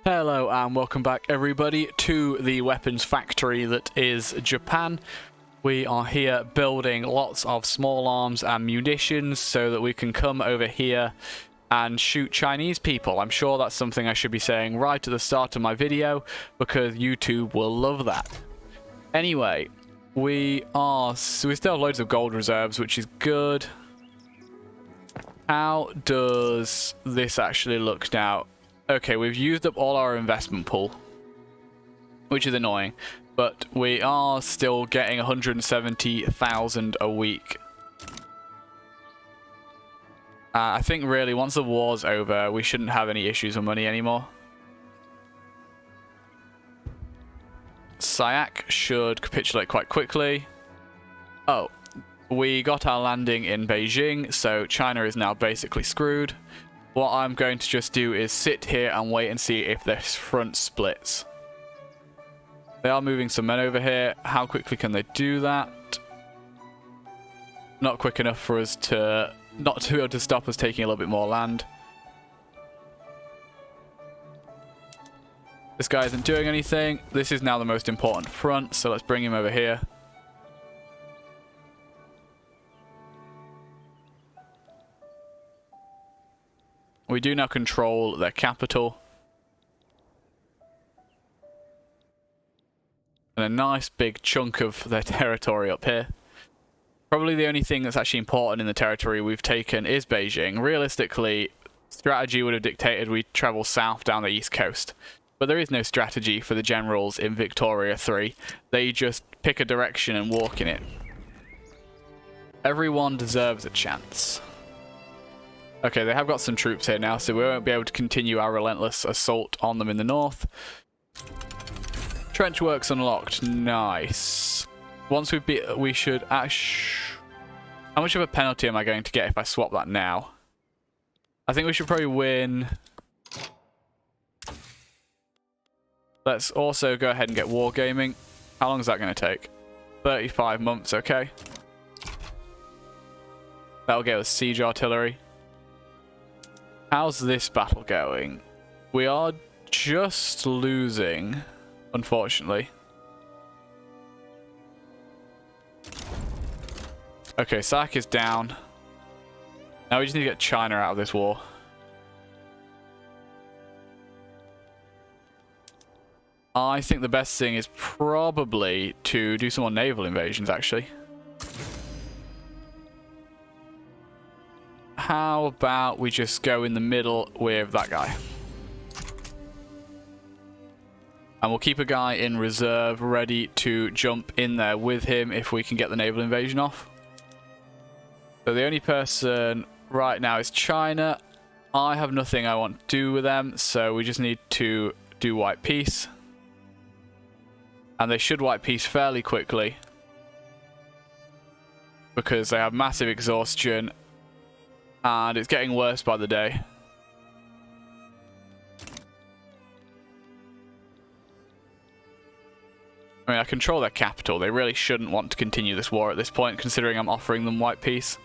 Hello and welcome back everybody to the weapons factory that is Japan. We are here building lots of small arms and munitions so that we can come over here and shoot Chinese people. I'm sure that's something I should be saying right at the start of my video because YouTube will love that. Anyway, we still have loads of gold reserves, which is good. How does this actually look now? Okay, we've used up all our investment pool, which is annoying, but we are still getting 170,000 a week. I think really once the war's over, we shouldn't have any issues with money anymore. Sayak should capitulate quite quickly. Oh, we got our landing in Beijing, so China is now basically screwed. What I'm going to just do is sit here and wait and see if this front splits. They are moving some men over here. How quickly can they do that? Not quick enough for us to not to be able to stop us taking a little bit more land. This guy isn't doing anything. This is now the most important front, so let's bring him over here. We do now control their capital. And a nice big chunk of their territory up here. Probably the only thing that's actually important in the territory we've taken is Beijing. Realistically, strategy would have dictated we travel south down the east coast. But there is no strategy for the generals in Victoria 3. They just pick a direction and walk in it. Everyone deserves a chance. Okay, they have got some troops here now, so we won't be able to continue our relentless assault on them in the north. Trench works unlocked. Nice. Once we should... How much of a penalty am I going to get if I swap that now? I think we should probably win. Let's also go ahead and get wargaming. How long is that going to take? 35 months, okay. That'll get us siege artillery. How's this battle going? We are just losing, unfortunately. Okay, Sac is down. Now we just need to get China out of this war. I think the best thing is probably to do some more naval invasions, actually. How about we just go in the middle with that guy? And we'll keep a guy in reserve ready to jump in there with him if we can get the naval invasion off. So the only person right now is China. I have nothing I want to do with them, so we just need to do white peace. And they should white peace fairly quickly, because they have massive exhaustion. And it's getting worse by the day. I mean, I control their capital. They really shouldn't want to continue this war at this point, considering I'm offering them white peace.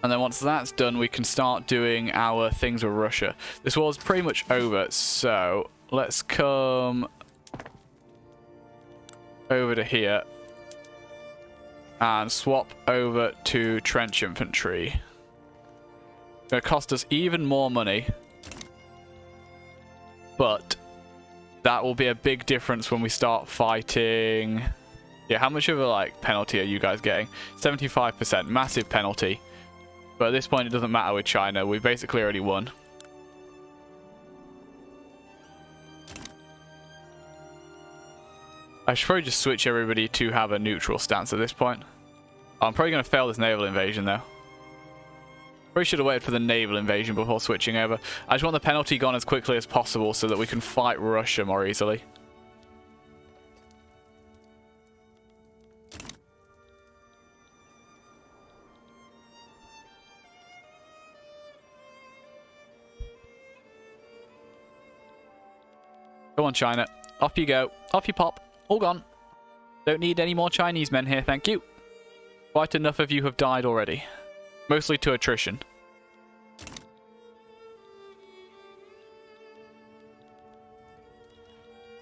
And then once that's done, we can start doing our things with Russia. This war's pretty much over, so let's come over to here. And swap over to trench infantry. It's going to cost us even more money. But that will be a big difference when we start fighting. Yeah, how much of a penalty are you guys getting? 75%, massive penalty. But at this point it doesn't matter with China. We've basically already won. I should probably just switch everybody to have a neutral stance at this point. I'm probably going to fail this naval invasion, though. Probably should have waited for the naval invasion before switching over. I just want the penalty gone as quickly as possible so that we can fight Russia more easily. Come on, China. Off you go. Off you pop. All gone. Don't need any more Chinese men here, thank you. Quite enough of you have died already. Mostly to attrition.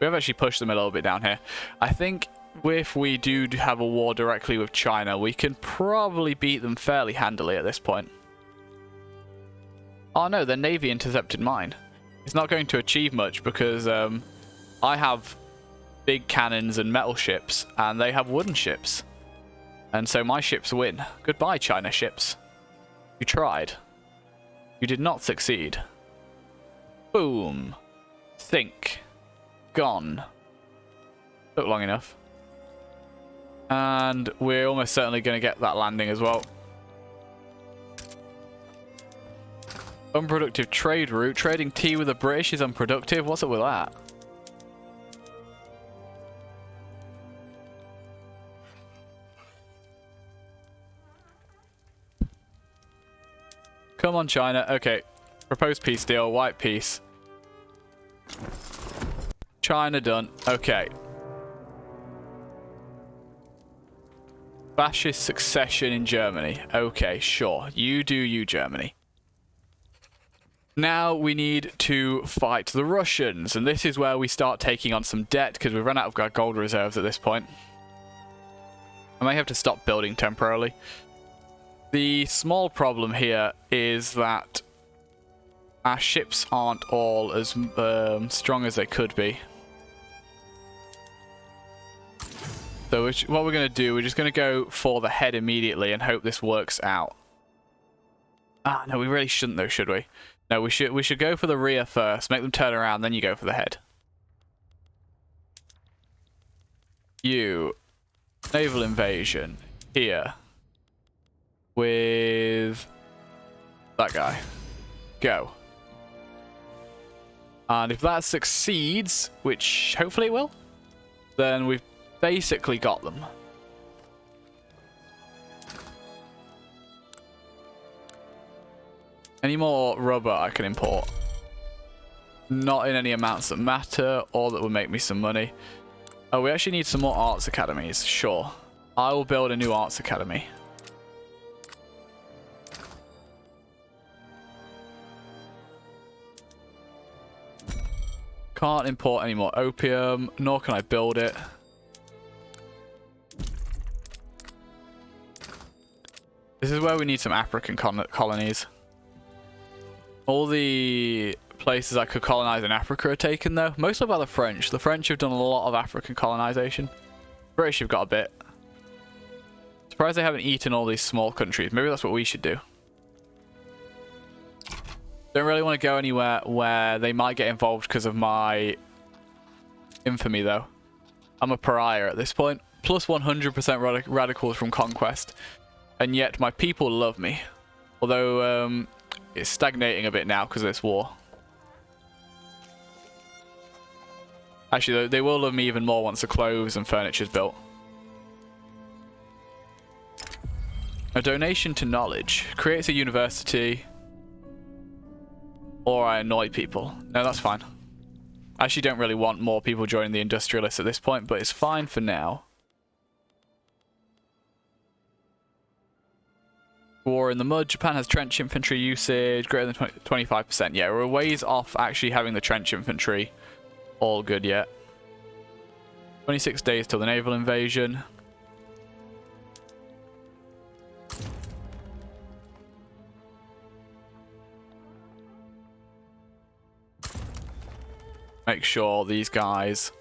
We have actually pushed them a little bit down here. I think if we do have a war directly with China, we can probably beat them fairly handily at this point. Oh no, their navy intercepted mine. It's not going to achieve much because I have big cannons and metal ships, and they have wooden ships. And so my ships win. Goodbye, China ships. You tried. You did not succeed. Boom. Think. Gone. Took long enough. And we're almost certainly going to get that landing as well. Unproductive trade route. Trading tea with the British is unproductive. What's up with that? Come on, China. Okay. Proposed peace deal. White peace. China done. Okay. Fascist succession in Germany. Okay, sure. You do you, Germany. Now we need to fight the Russians, and this is where we start taking on some debt because we've run out of our gold reserves at this point. I may have to stop building temporarily. The small problem here is that our ships aren't all as strong as they could be. So what we're going to do, we're just going to go for the head immediately and hope this works out. Ah, no, we really shouldn't though, should we? No, we should go for the rear first, make them turn around, then you go for the head. You. Naval invasion. Here. With that guy. Go. And if that succeeds, which hopefully it will, then we've basically got them. Any more rubber I can import? Not in any amounts that matter or that will make me some money. Oh, we actually need some more arts academies. Sure. I will build a new arts academy. Can't import any more opium, nor can I build it. This is where we need some African colonies. All the places I could colonize in Africa are taken, though. Mostly by the French. The French have done a lot of African colonization. British have got a bit. Surprised they haven't eaten all these small countries. Maybe that's what we should do. Don't really want to go anywhere where they might get involved because of my infamy, though. I'm a pariah at this point. Plus 100% radicals from conquest. And yet my people love me. Although it's stagnating a bit now because of this war. Actually, they will love me even more once the clothes and furniture is built. A donation to knowledge. Creates a university. Or I annoy people. No, that's fine. I actually don't really want more people joining the industrialists at this point, but it's fine for now. War in the mud. Japan has trench infantry usage greater than 25%. Yeah, we're ways off actually having the trench infantry all good yet. 26 days till the naval invasion. Make sure these guys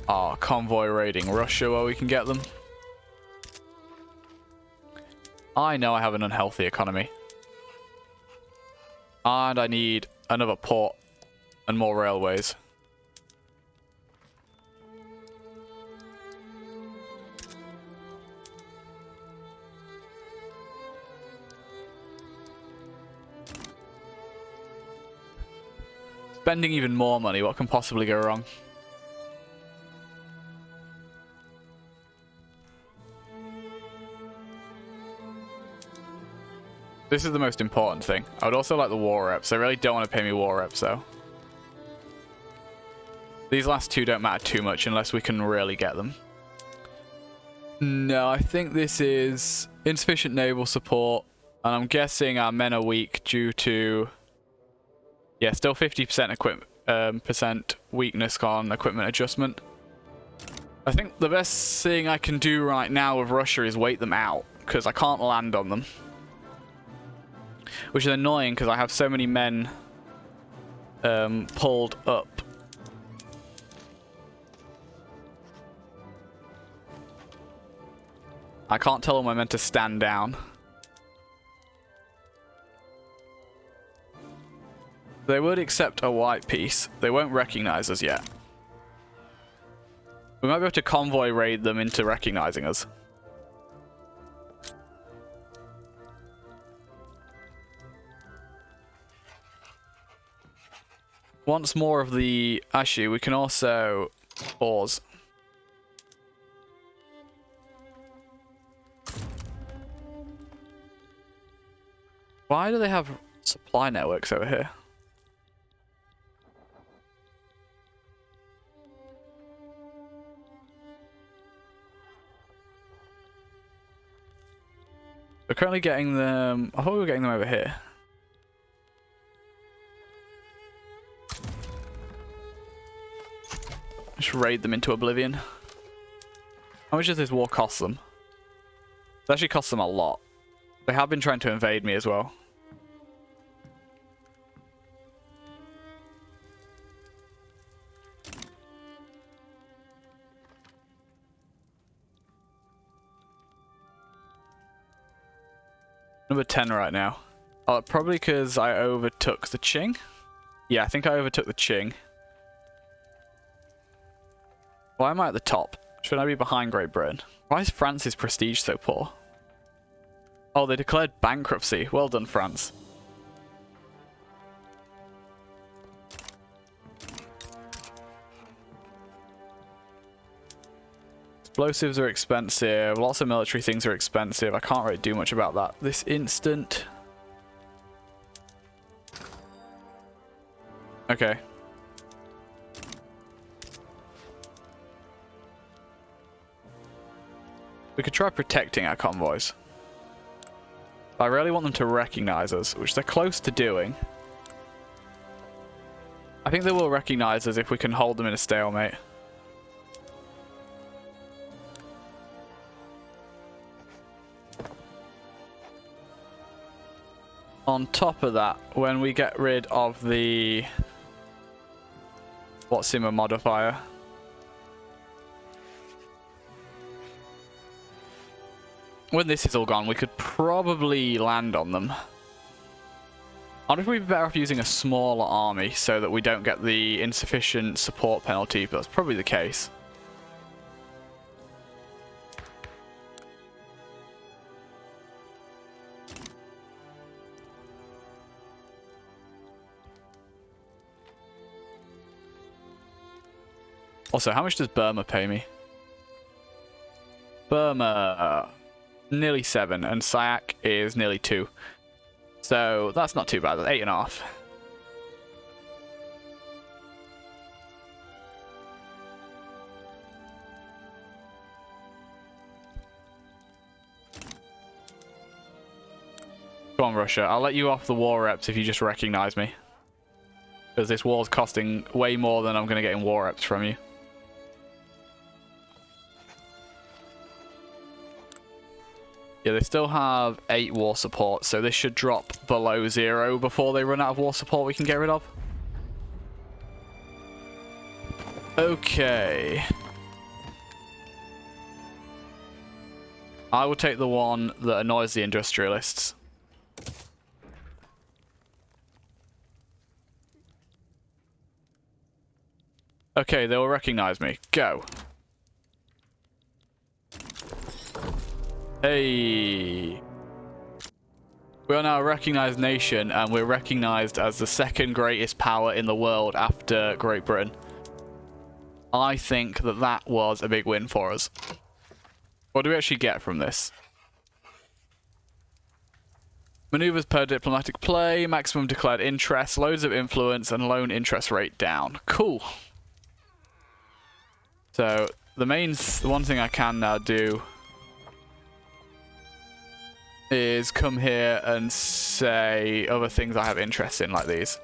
are convoy raiding Russia where we can get them. I know I have an unhealthy economy. And I need another port and more railways. Spending even more money, what can possibly go wrong? This is the most important thing. I would also like the war reps. They really don't want to pay me war reps, though. These last two don't matter too much unless we can really get them. No, I think this is insufficient naval support. And I'm guessing our men are weak due to... Yeah, still 50% percent weakness on equipment adjustment. I think the best thing I can do right now with Russia is wait them out, because I can't land on them. Which is annoying, because I have so many men pulled up. I can't tell them I'm meant to stand down. They would accept a white piece. They won't recognize us yet. We might be able to convoy raid them into recognizing us. Once more of the... Actually, we can also pause. Why do they have supply networks over here? We're currently getting them... I thought we were getting them over here. Just raid them into oblivion. How much does this war cost them? It actually costs them a lot. They have been trying to invade me as well. Number 10 right now. Probably because I overtook the Qing. Yeah, I think I overtook the Qing. Why am I at the top? Should I be behind Great Britain? Why is France's prestige so poor? Oh, they declared bankruptcy. Well done, France. Explosives are expensive. Lots of military things are expensive. I can't really do much about that this instant. Okay. We could try protecting our convoys. I really want them to recognize us, which they're close to doing. I think they will recognize us if we can hold them in a stalemate. On top of that, when we get rid of the Whatsima modifier, when this is all gone, we could probably land on them. I wonder if we'd be better off using a smaller army so that we don't get the insufficient support penalty, but that's probably the case. Also, how much does Burma pay me? Burma, nearly 7, and Sayak is nearly 2. So that's not too bad. That's 8.5. Come on, Russia. I'll let you off the war reps if you just recognize me. Because this war's costing way more than I'm going to get in war reps from you. Yeah, they still have 8 war support, so this should drop below 0 before they run out of war support we can get rid of. Okay. I will take the one that annoys the industrialists. Okay, they will recognize me. Go. Hey. We are now a recognized nation, and we're recognized as the second greatest power in the world after Great Britain. I think that that was a big win for us. What do we actually get from this? Maneuvers per diplomatic play, maximum declared interest, loads of influence, and loan interest rate down. Cool. So, the one thing I can now do is come here and say other things I have interest in, like these.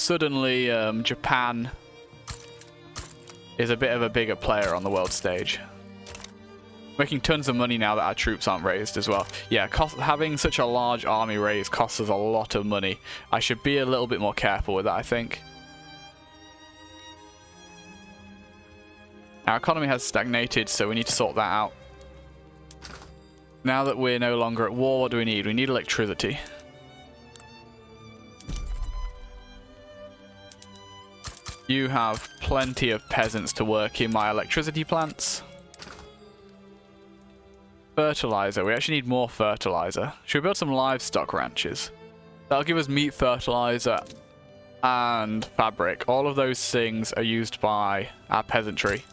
suddenly Japan is a bit of a bigger player on the world stage. Making tons of money now that our troops aren't raised as well. Yeah, having such a large army raised costs us a lot of money. I should be a little bit more careful with that, I think. Our economy has stagnated, so we need to sort that out. Now that we're no longer at war, what do we need? We need electricity. You have plenty of peasants to work in my electricity plants. Fertilizer. We actually need more fertilizer. Should we build some livestock ranches? That'll give us meat, fertilizer, and fabric. All of those things are used by our peasantry.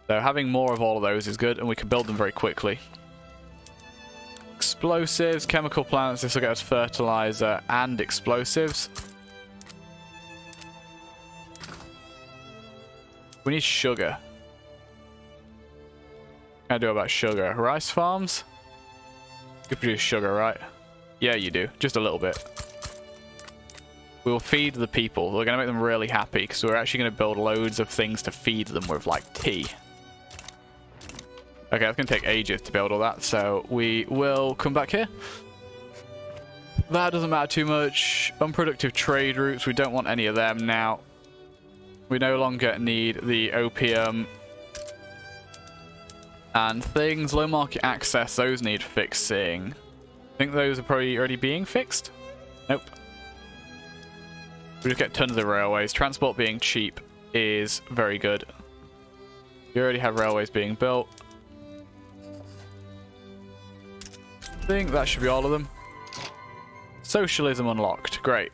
So having more of all of those is good, and we can build them very quickly. Explosives, chemical plants. This will get us fertilizer and explosives. We need sugar. What can I do about sugar? Rice farms? You produce sugar, right? Yeah, you do. Just a little bit. We will feed the people. We're going to make them really happy because we're actually going to build loads of things to feed them with, like tea. Okay, that's going to take ages to build all that, so we will come back here. That doesn't matter too much. Unproductive trade routes, we don't want any of them now. We no longer need the opium. And things, low market access, those need fixing. I think those are probably already being fixed? Nope. We just get tons of railways. Transport being cheap is very good. We already have railways being built. I think that should be all of them. Socialism unlocked. Great.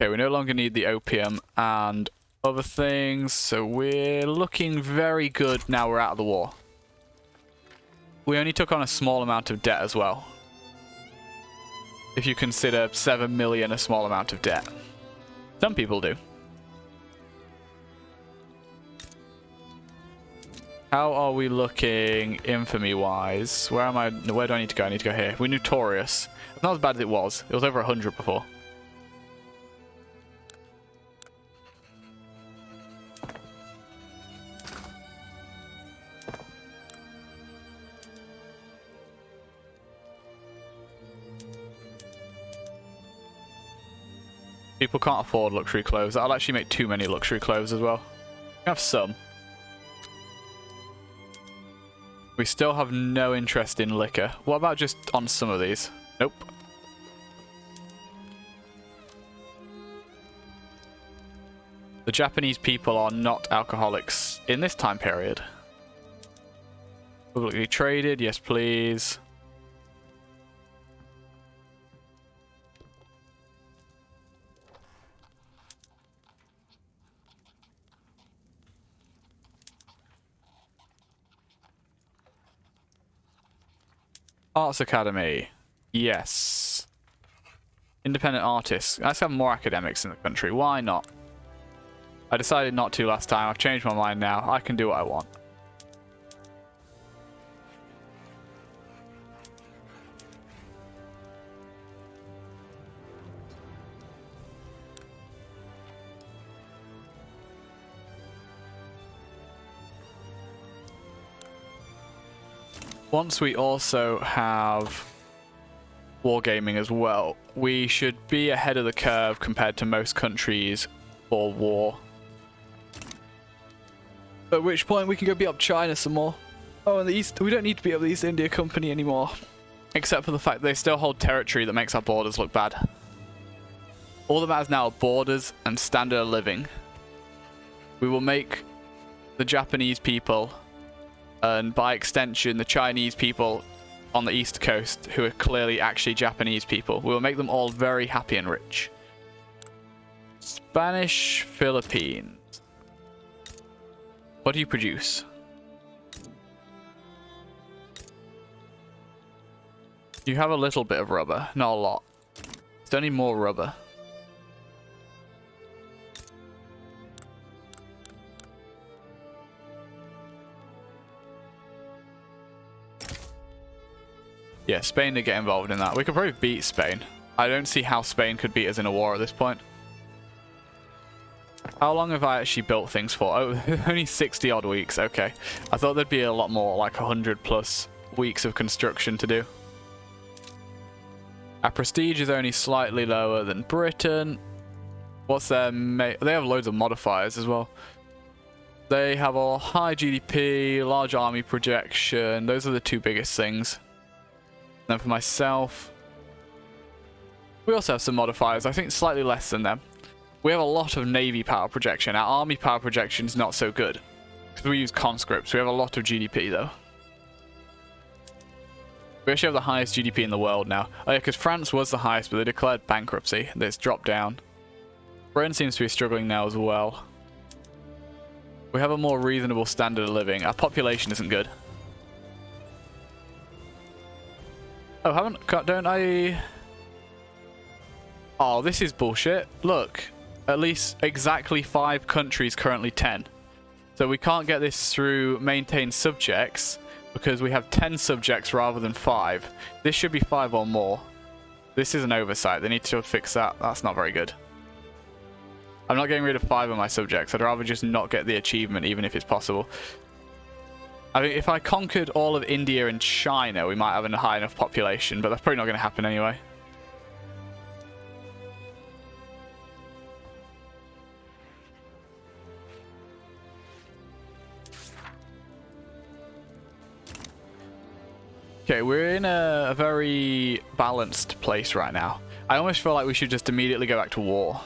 Okay, we no longer need the opium and other things, so we're looking very good now we're out of the war. We only took on a small amount of debt as well. If you consider 7 million a small amount of debt. Some people do. How are we looking infamy-wise? Where am I? Where do I need to go? I need to go here. We're notorious. It's not as bad as it was. It was over 100 before. People can't afford luxury clothes. That'll actually make too many luxury clothes as well. We have some. We still have no interest in liquor. What about just on some of these? Nope. The Japanese people are not alcoholics in this time period. Publicly traded, yes please. Arts Academy. Yes. Independent artists. Let's have more academics in the country. Why not? I decided not to last time. I've changed my mind now. I can do what I want. Once we also have wargaming as well, we should be ahead of the curve compared to most countries for war. At which point we can go beat up China some more. Oh, and the East, we don't need to beat up the East India Company anymore. Except for the fact they still hold territory that makes our borders look bad. All that matters now are borders and standard of living. We will make the Japanese people, and by extension the Chinese people on the East Coast, who are clearly actually Japanese people, we will make them all very happy and rich. Spanish Philippines. What do you produce? You have a little bit of rubber, not a lot. Still need more rubber. Yeah, Spain to get involved in that. We could probably beat Spain. I don't see how Spain could beat us in a war at this point. How long have I actually built things for? Oh, only 60 odd weeks. Okay. I thought there'd be a lot more, like 100 plus weeks of construction to do. Our prestige is only slightly lower than Britain. What's their... They have loads of modifiers as well. They have a high GDP, large army projection. Those are the two biggest things. Then for myself, we also have some modifiers. I think slightly less than them. We have a lot of navy power projection. Our army power projection is not so good because we use conscripts. We have a lot of GDP though. We actually have the highest GDP in the world now. Oh yeah, because France was the highest, but they declared bankruptcy. It's dropped down. Britain seems to be struggling now as well. We have a more reasonable standard of living. Our population isn't good. Oh, don't I... Oh, this is bullshit. Look, at least exactly 5 countries, currently 10. So we can't get this through maintain subjects because we have 10 subjects rather than 5. This should be 5 or more. This is an oversight. They need to fix that. That's not very good. I'm not getting rid of 5 of my subjects. I'd rather just not get the achievement, even if it's possible. I mean, if I conquered all of India and China, we might have a high enough population, but that's probably not going to happen anyway. Okay, we're in a very balanced place right now. I almost feel like we should just immediately go back to war.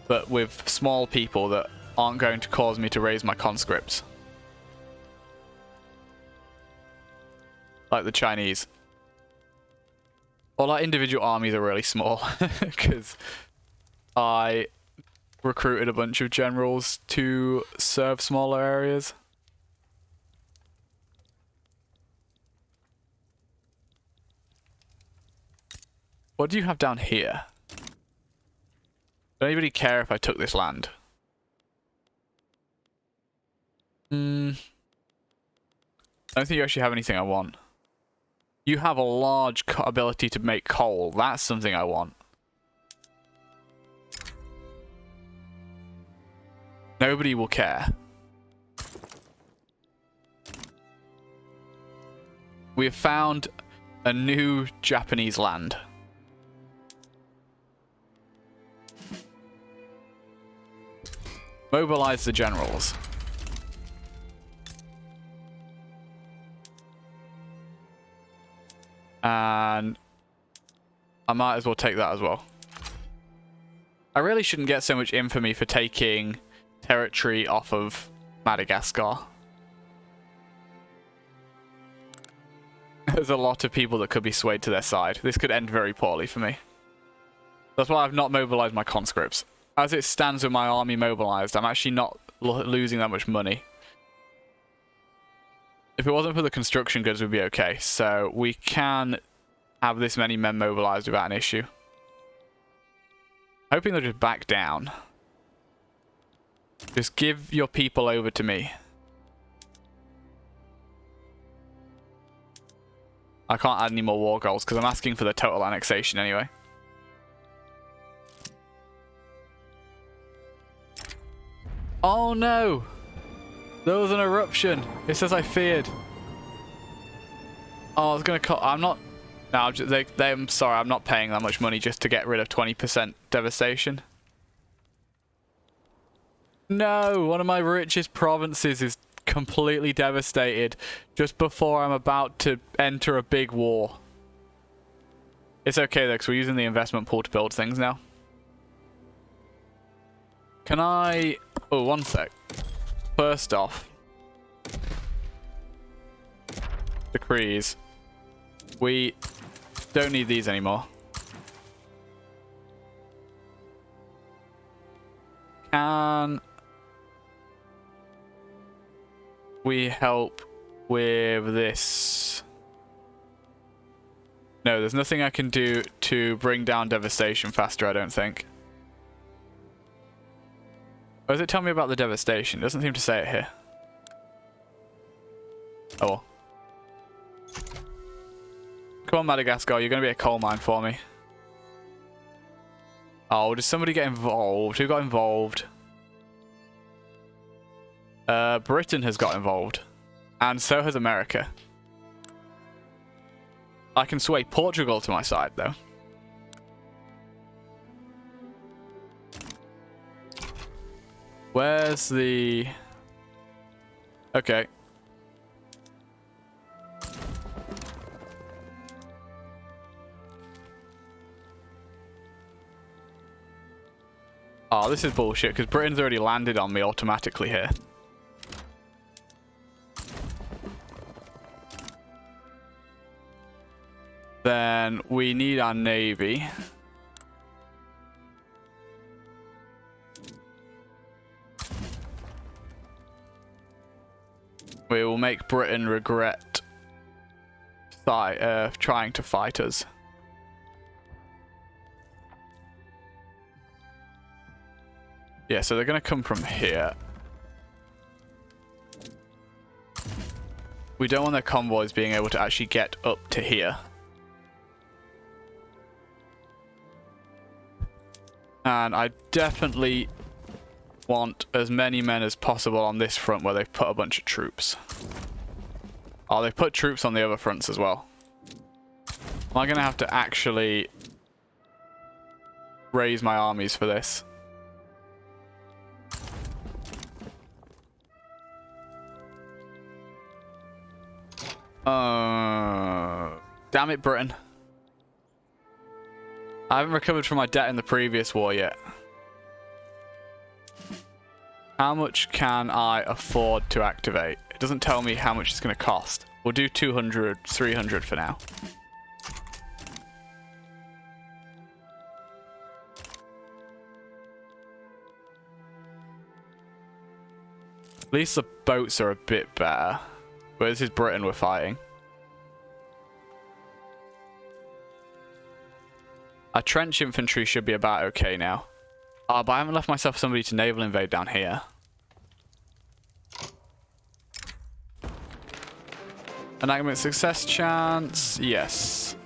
But with small people that aren't going to cause me to raise my conscripts. Like the Chinese. Well, our individual armies are really small. Because I recruited a bunch of generals to serve smaller areas. What do you have down here? Does anybody care if I took this land? I don't think you actually have anything I want. You have a large ability to make coal. That's something I want. Nobody will care. We have found a new Japanese land. Mobilize the generals. And I might as well take that as well. I really shouldn't get so much infamy for taking territory off of Madagascar. There's a lot of people that could be swayed to their side. This could end very poorly for me. That's why I've not mobilized my conscripts. As it stands with my army mobilized, I'm actually not losing that much money. If it wasn't for the construction goods, we'd be okay. So we can have this many men mobilized without an issue. Hoping they'll just back down. Just give your people over to me. I can't add any more war goals because I'm asking for the total annexation anyway. Oh no! There was an eruption. It says I feared. Oh, I was gonna cut. I'm not. No, I'm sorry. I'm not paying that much money just to get rid of 20% devastation. No, one of my richest provinces is completely devastated just before I'm about to enter a big war. It's okay though, because we're using the investment pool to build things now. Can I... Oh, one sec. First off, decrees. We don't need these anymore. Can we help with this? No, there's nothing I can do to bring down devastation faster, I don't think. Or does it tell me about the devastation? It doesn't seem to say it here. Oh well. Come on, Madagascar, you're going to be a coal mine for me. Oh, did somebody get involved? Who got involved? Britain has got involved. And so has America. I can sway Portugal to my side, though. Where's the... Okay. Oh, this is bullshit, because Britain's already landed on me automatically here. Then we need our navy. We will make Britain regret trying to fight us. Yeah, so they're going to come from here. We don't want their convoys being able to actually get up to here. And I definitely want as many men as possible on this front where they've put a bunch of troops. Oh, they've put troops on the other fronts as well. Am I going to have to actually raise my armies for this? Damn it, Britain. I haven't recovered from my debt in the previous war yet. How much can I afford to activate? It doesn't tell me how much it's going to cost. We'll do 200, 300 for now. At least the boats are a bit better. But this is Britain we're fighting. Our trench infantry should be about okay now. But I haven't left myself somebody to naval invade down here. Enactment success chance, yes.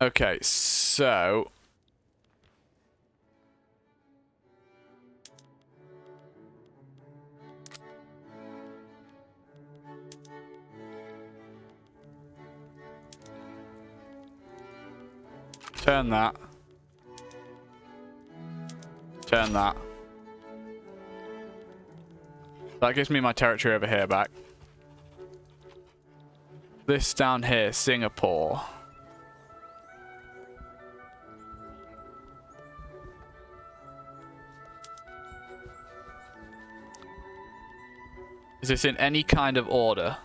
Okay, so... Turn that. Turn that. That gives me my territory over here back. This down here, Singapore. Is this in any kind of order?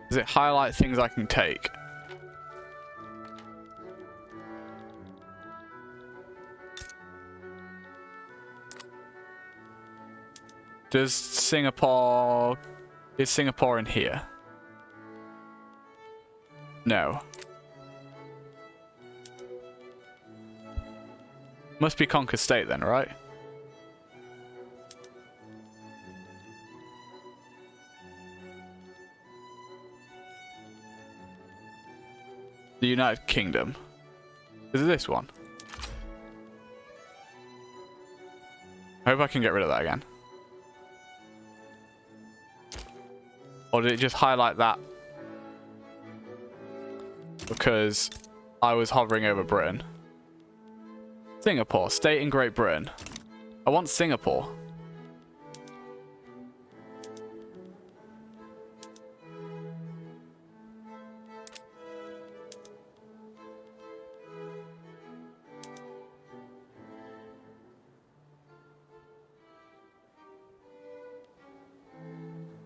Does it highlight things I can take? Does Singapore... Is Singapore in here? No. Must be Conquer State then, right? The United Kingdom. Is it this one? I hope I can get rid of that again. Or did it just highlight that? Because I was hovering over Britain. Singapore, state in Great Britain. I want Singapore.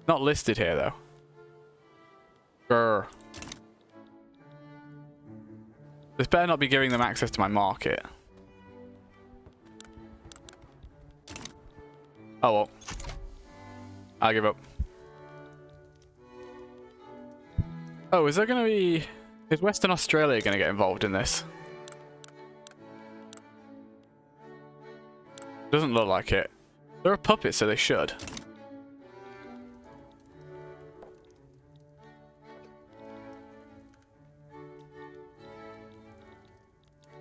Not listed here though. Grr. This better not be giving them access to my market. Oh well. I'll give up. Oh, is there going to be... Is Western Australia going to get involved in this? Doesn't look like it. They're a puppet, so they should.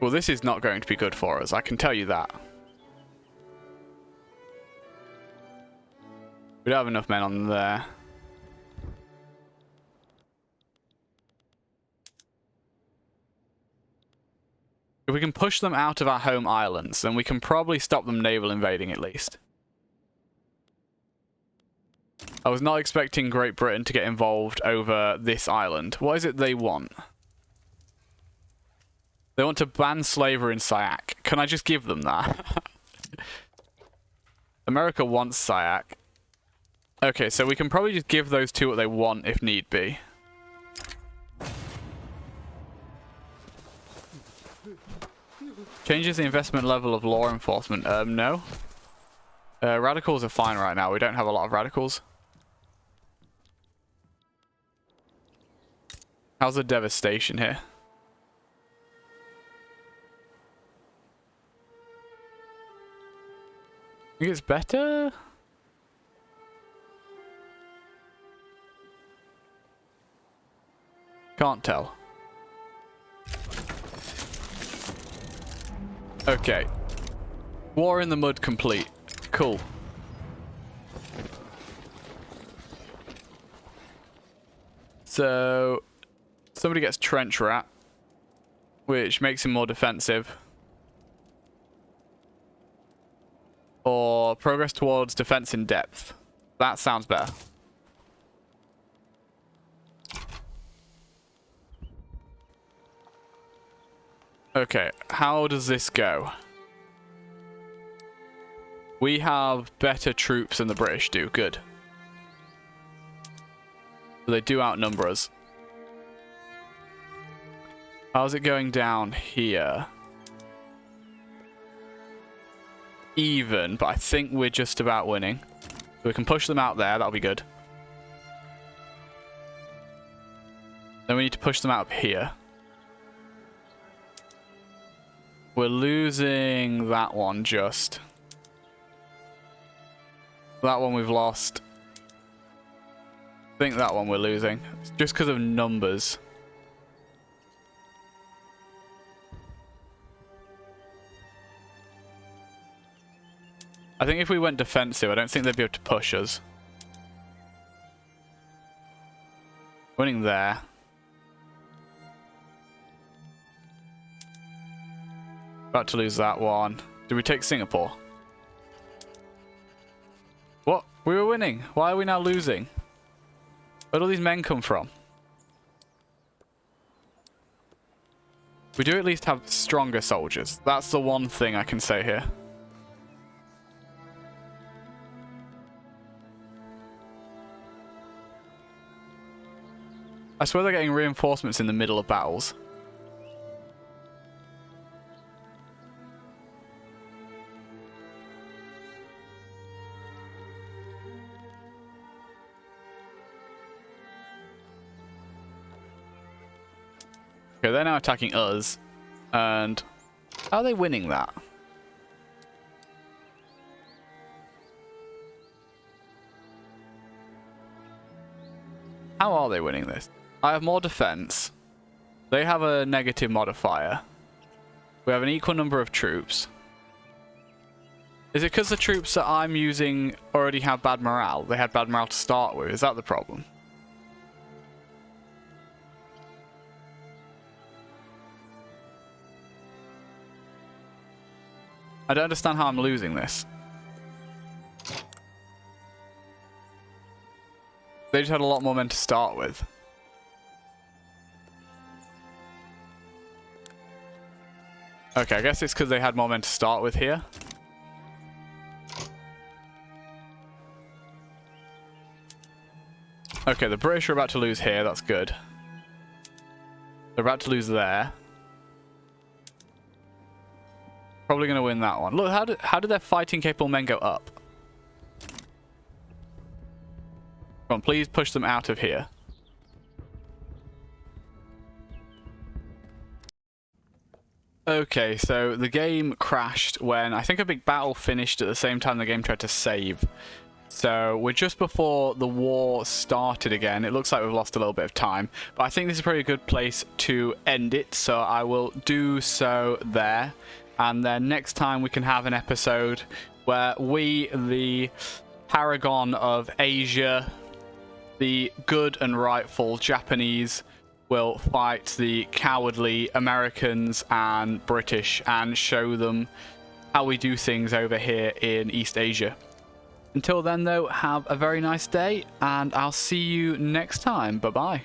Well, this is not going to be good for us, I can tell you that. We don't have enough men on there. If we can push them out of our home islands, then we can probably stop them naval invading at least. I was not expecting Great Britain to get involved over this island. What is it they want? They want to ban slavery in Sayak. Can I just give them that? America wants Sayak. Okay, so we can probably just give those two what they want if need be. Changes the investment level of law enforcement. No. Radicals are fine right now. We don't have a lot of radicals. How's the devastation here? I think it's better? Can't tell. Okay. War in the mud complete. Cool. So, somebody gets trench rat, which makes him more defensive. Or progress towards defense in depth. That sounds better. Okay, how does this go? We have better troops than the British do. Good. So they do outnumber us. How's it going down here? Even, but I think we're just about winning. So we can push them out there, that'll be good. Then we need to push them out up here. We're losing that one just. That one we've lost. I think that one we're losing. It's just because of numbers. I think if we went defensive, I don't think they'd be able to push us. Winning there. About to lose that one. Did we take Singapore? What? We were winning. Why are we now losing? Where do all these men come from? We do at least have stronger soldiers. That's the one thing I can say here. I swear they're getting reinforcements in the middle of battles. Okay, they're now attacking us. And how are they winning that? How are they winning this? I have more defense. They have a negative modifier. We have an equal number of troops. Is it because the troops that I'm using already have bad morale? They had bad morale to start with. Is that the problem? I don't understand how I'm losing this. They just had a lot more men to start with. Okay, I guess it's because they had more men to start with here. Okay, the British are about to lose here. That's good. They're about to lose there. Probably going to win that one. Look, how did their fighting capable men go up? Come on, please push them out of here. Okay, so the game crashed when I think a big battle finished at the same time the game tried to save. So we're just before the war started again. It looks like we've lost a little bit of time, but I think this is probably a good place to end it. So I will do so there. And then next time we can have an episode where we, the paragon of Asia, the good and rightful Japanese, will fight the cowardly Americans and British and show them how we do things over here in East Asia. Until then, though, have a very nice day, and I'll see you next time. Bye-bye.